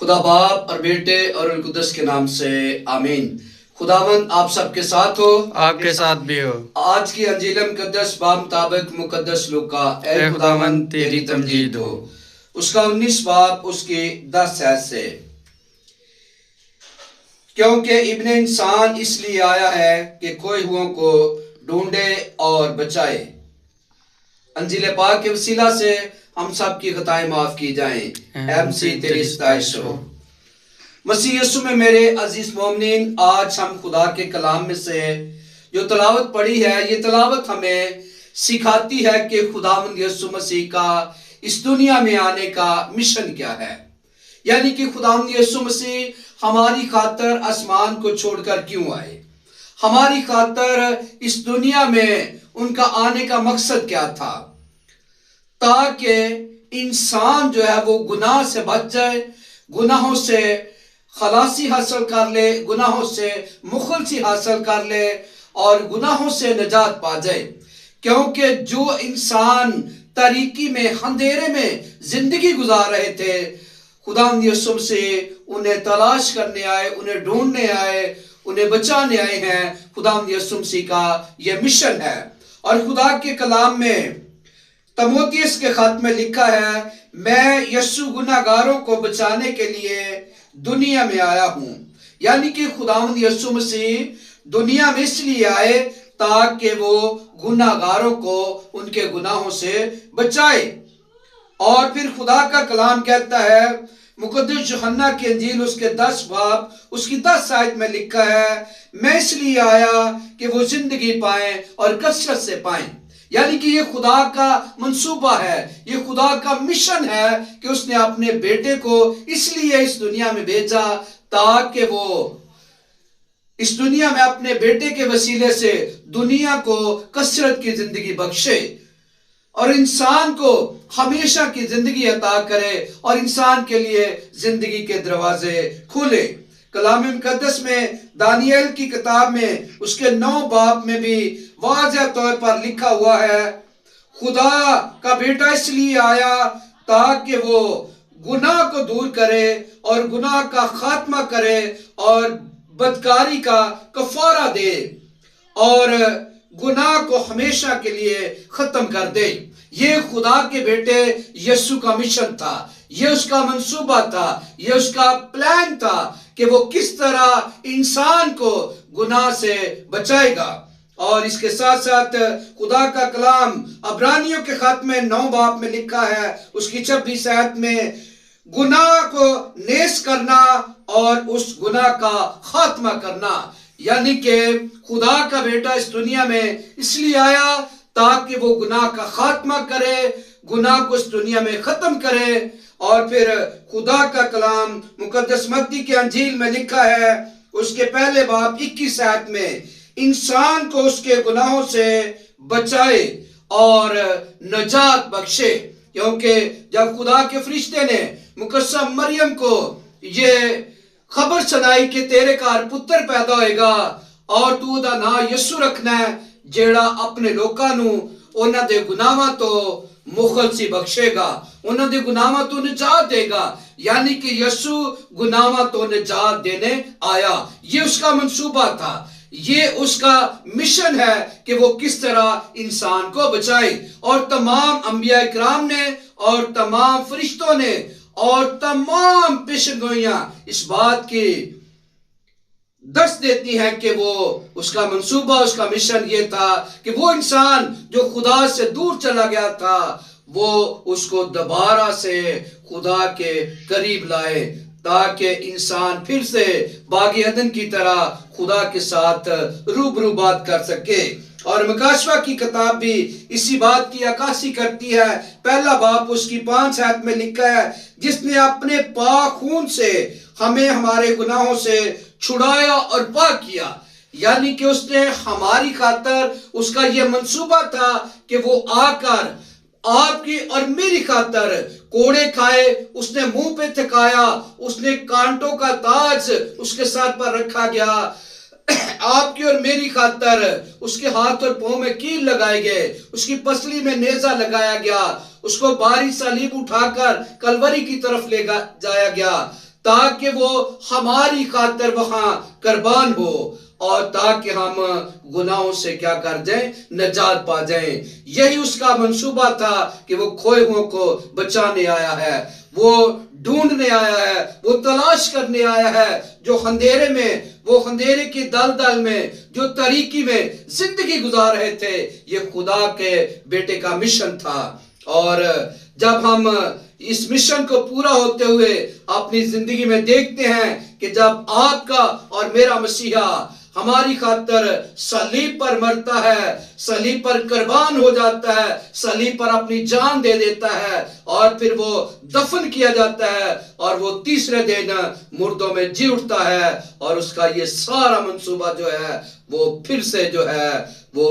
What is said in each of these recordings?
خدا باپ اور بیٹے اور روح القدس کے نام سے آمین۔ خداوند آپ سب کے ساتھ ہو، آپ کے ساتھ بھی ہو۔ آج کی انجیل مقدس باب مطابق مقدس لوکا، اے خداوند تیری تمجید ہو، اس کا 19 باب اس کی 10 آیت سے۔ کیونکہ ابن انسان اس لیے آیا ہے کہ کھوئے ہوئوں کو ڈھونڈے اور بچائے۔ انجیل پاک کے وسیلہ سے ہم سب کی خطائیں معاف کی جائیں۔ اے مسیح تیری ستائش ہو۔ مسیح یسوع میں میرے عزیز مومنین، آج ہم خدا کے کلام میں سے جو تلاوت پڑھی ہے، یہ تلاوت ہمیں سکھاتی ہے کہ خداوند یسوع مسیح کا اس دنیا میں آنے کا مشن کیا ہے۔ یعنی کہ خداوند یسوع مسیح ہماری خاطر آسمان کو چھوڑ کر کیوں آئے، ہماری خاطر اس دنیا میں ان کا آنے کا مقصد کیا تھا، تاکہ انسان جو ہے وہ گناہ سے بچ جائے، گناہوں سے خلاصی حاصل کر لے، گناہوں سے مخلصی حاصل کر لے اور گناہوں سے نجات پا جائے۔ کیونکہ جو انسان تاریکی میں، اندھیرے میں زندگی گزار رہے تھے، خداوند یسوع سے انہیں تلاش کرنے آئے، انہیں ڈھونڈنے آئے، انہیں بچانے آئے ہیں۔ خداوند یسوع مسیح کا یہ مشن ہے۔ اور خدا کے کلام میں تموتیس کے خط میں لکھا ہے، میں یسوع گناہ گاروں کو بچانے کے لیے دنیا میں آیا ہوں۔ یعنی کہ خداوند یسوع مسیح دنیا میں اس لیے آئے تاکہ وہ گناہ گاروں کو ان کے گناہوں سے بچائے۔ اور پھر خدا کا کلام کہتا ہے، مقدس یوحنا کی انجیل اس کے 10 باب اس کی 10 آیت میں لکھا ہے، میں اس لیے آیا کہ وہ زندگی پائیں اور کثرت سے پائیں۔ یعنی کہ یہ خدا کا منصوبہ ہے، یہ خدا کا مشن ہے کہ اس نے اپنے بیٹے کو اس لیے اس دنیا میں بھیجا تاکہ وہ اس دنیا میں اپنے بیٹے کے وسیلے سے دنیا کو کثرت کی زندگی بخشے اور انسان کو ہمیشہ کی زندگی عطا کرے اور انسان کے لیے زندگی کے دروازے کھولے۔ کلام مقدس میں دانیال کی کتاب میں اس کے 9 باب میں بھی واضح طور پر لکھا ہوا ہے، خدا کا بیٹا اس لیے آیا تاکہ وہ گناہ کو دور کرے اور گناہ کا خاتمہ کرے اور بدکاری کا کفارہ دے اور گناہ کو ہمیشہ کے لیے ختم کر دے۔ یہ خدا کے بیٹے یسوع کا مشن تھا، یہ اس کا منصوبہ تھا، یہ اس کا پلان تھا کہ وہ کس طرح انسان کو گناہ سے بچائے گا۔ اور اس کے ساتھ ساتھ خدا کا کلام عبرانیوں کے خط میں 9 باب میں لکھا ہے، اس کی 26 آیت میں، گناہ کو نیست کرنا اور اس گناہ کا خاتمہ کرنا۔ یعنی کہ خدا کا بیٹا اس دنیا میں اس لیے آیا تاکہ وہ گناہ کا خاتمہ کرے، گناہ کو اس دنیا میں ختم کرے۔ اور پھر خدا کا کلام مقدس متی کی انجیل میں لکھا ہے، اس کے پہلے باب 21 آیت میں، انسان کو اس کے گناہوں سے بچائے اور نجات بخشے۔ کیونکہ جب خدا کے فرشتے نے مقدسہ مریم کو یہ خبر سنائی کہ تیرے گھر پتر پیدا ہوئے گا اور تو دا نام یسوع رکھنا ہے، جیڑا اپنے لوکاں نو انہاں دے گناہاں تو مخلصی بخشے گا، انہاں دے گناہاں تو نجات دے گا۔ یعنی کہ یسوع گناہاں تو نجات دینے آیا۔ یہ اس کا منصوبہ تھا، یہ اس کا مشن ہے کہ وہ کس طرح انسان کو بچائے۔ اور تمام انبیاء اکرام نے اور تمام فرشتوں نے اور تمام پیشن گوئیاں اس بات کی درس دیتی ہیں کہ وہ اس کا منصوبہ، اس کا مشن یہ تھا کہ وہ انسان جو خدا سے دور چلا گیا تھا، وہ اس کو دوبارہ سے خدا کے قریب لائے تاکہ انسان پھر سے باغ عدن کی طرح خدا کے ساتھ روبرو بات کر سکے۔ اور مکاشفہ کی کتاب بھی اسی بات کی عکاسی کرتی ہے۔ پہلا باب اس کی 5 آیت میں لکھا ہے، جس نے اپنے پاک خون سے ہمیں ہمارے گناہوں سے چھڑایا اور پاک کیا۔ یعنی کہ اس نے ہماری خاطر، اس کا یہ منصوبہ تھا کہ وہ آ کر آپ کی اور میری خاطر کوڑے کھائے، اس نے منہ پہ تھکایا، اس نے کانٹوں کا تاج اس کے ساتھ پر رکھا گیا، آپ کی اور میری خاطر اس کے ہاتھ اور پاؤں میں کیل لگائے گئے، اس کی پسلی میں نیزہ لگایا گیا، اس کو باری صلیب اٹھا کر کلوری کی طرف لے جایا گیا تاکہ وہ ہماری خاطر وہاں قربان ہو اور تاکہ ہم گناہوں سے کیا کر جائیں، نجات پا جائیں۔ یہی اس کا منصوبہ تھا کہ وہ کھوئے ہوئوں کو بچانے آیا ہے، وہ ڈھونڈنے آیا ہے، وہ تلاش کرنے آیا ہے، جو اندھیرے میں، وہ اندھیرے کی دلدل میں، جو تاریکی میں زندگی گزار رہے تھے۔ یہ خدا کے بیٹے کا مشن تھا، اور جب ہم اس مشن کو پورا ہوتے ہوئے اپنی زندگی میں دیکھتے ہیں کہ جب آپ کا اور میرا مسیحا ہماری خاطر صلیب پر مرتا ہے، صلیب پر قربان ہو جاتا ہے، صلیب پر اپنی جان دے دیتا ہے، اور پھر وہ دفن کیا جاتا ہے، اور وہ تیسرے دن مردوں میں جی اٹھتا ہے، اور اس کا یہ سارا منصوبہ جو ہے وہ پھر سے جو ہے وہ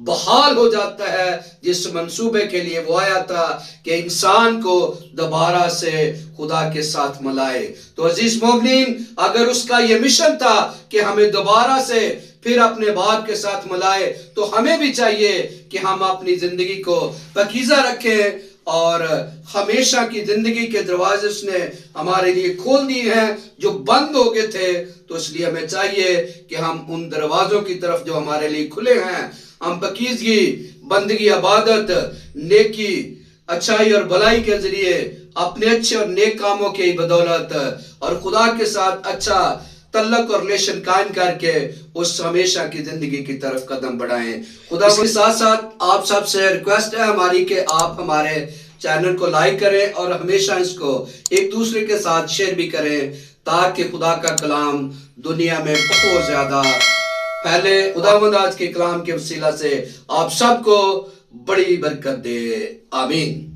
بحال ہو جاتا ہے، جس منصوبے کے لیے وہ آیا تھا کہ انسان کو دوبارہ سے خدا کے ساتھ ملائے۔ تو عزیز مومنین، اگر اس کا یہ مشن تھا کہ ہمیں دوبارہ سے پھر اپنے باپ کے ساتھ ملائے، تو ہمیں بھی چاہیے کہ ہم اپنی زندگی کو پاکیزہ رکھیں، اور ہمیشہ کی زندگی کے دروازے اس نے ہمارے لیے کھول دیے ہیں جو بند ہو گئے تھے۔ تو اس لیے ہمیں چاہیے کہ ہم ان دروازوں کی طرف جو ہمارے لیے کھلے ہیں، ہم پاکیزگی، بندگی، عبادت، نیکی، اچھائی اور بلائی کے ذریعے اپنے اچھے اور نیک کاموں کی بدولت اور خدا کے ساتھ اچھا تعلق اور ریلیشن قائم کر کے اس ہمیشہ کی زندگی کی طرف قدم بڑھائیں۔ خدا کے ساتھ ساتھ آپ سب سے ریکویسٹ ہے ہماری کہ آپ ہمارے چینل کو لائک کریں اور ہمیشہ اس کو ایک دوسرے کے ساتھ شیئر بھی کریں، تاکہ خدا کا کلام دنیا میں بہت زیادہ پھیلے۔ خداوند آج کے کلام کے وسیلہ سے آپ سب کو بڑی برکت دے، آمین۔